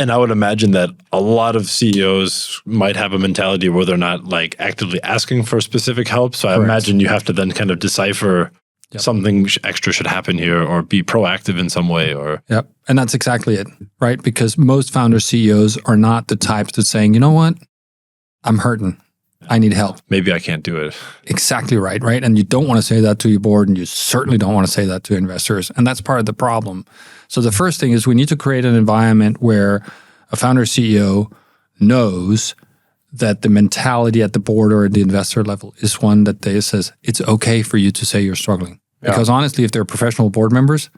And I would imagine that a lot of CEOs might have a mentality where they're not like actively asking for specific help. So I imagine you have to then kind of decipher something extra should happen here or be proactive in some way. Yep. And that's exactly it, right? Because most founder CEOs are not the types that saying, you know what, I'm hurting. I need help. Maybe I can't do it. Exactly right? And you don't want to say that to your board, and you certainly don't want to say that to investors. And that's part of the problem. So the first thing is we need to create an environment where a founder CEO knows that the mentality at the board or at the investor level is one that they says it's okay for you to say you're struggling. Yeah. Because honestly, if they're professional board members,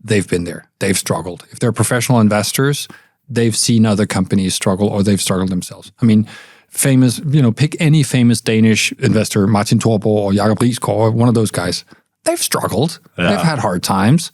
they've been there. They've struggled. If they're professional investors, they've seen other companies struggle or they've struggled themselves. I mean, famous, pick any famous Danish investor, Martin Thorborg or Jacob Riisgaard, one of those guys. They've struggled. Yeah. They've had hard times,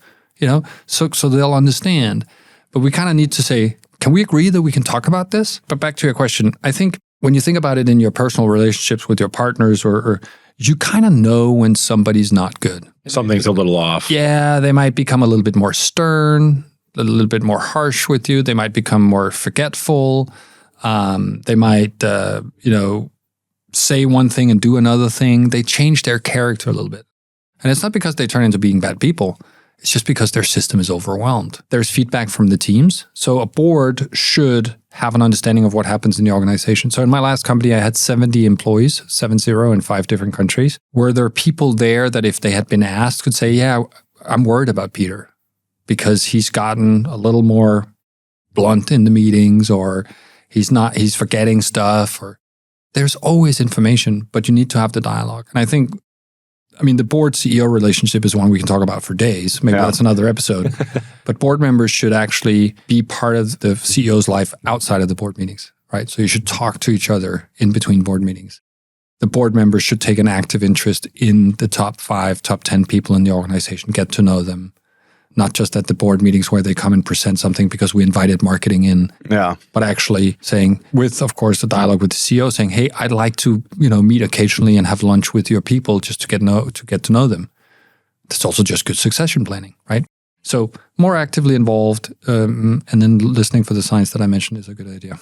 so they'll understand. But we kind of need to say, can we agree that we can talk about this? But back to your question, I think when you think about it in your personal relationships with your partners or you kind of know when somebody's not good. Something's a little off. Yeah, they might become a little bit more stern, a little bit more harsh with you. They might become more forgetful. They might, say one thing and do another thing. They change their character a little bit. And it's not because they turn into being bad people. It's just because their system is overwhelmed. There's feedback from the teams. So a board should have an understanding of what happens in the organization. So in my last company, I had 70 employees, 70 in 5 different countries. Were there people there that if they had been asked could say, yeah, I'm worried about Peter because he's gotten a little more blunt in the meetings or he's forgetting stuff, or there's always information, but you need to have the dialogue. And I think, the board CEO relationship is one we can talk about for days. Maybe that's another episode. But board members should actually be part of the CEO's life outside of the board meetings, right? So you should talk to each other in between board meetings. The board members should take an active interest in the top 5, top 10 people in the organization, get to know them. Not just at the board meetings where they come and present something because we invited marketing in, but actually saying, with, of course, the dialogue with the CEO, saying, hey, I'd like to, meet occasionally and have lunch with your people just to get to know them. That's also just good succession planning, right? So more actively involved and then listening for the signs that I mentioned is a good idea.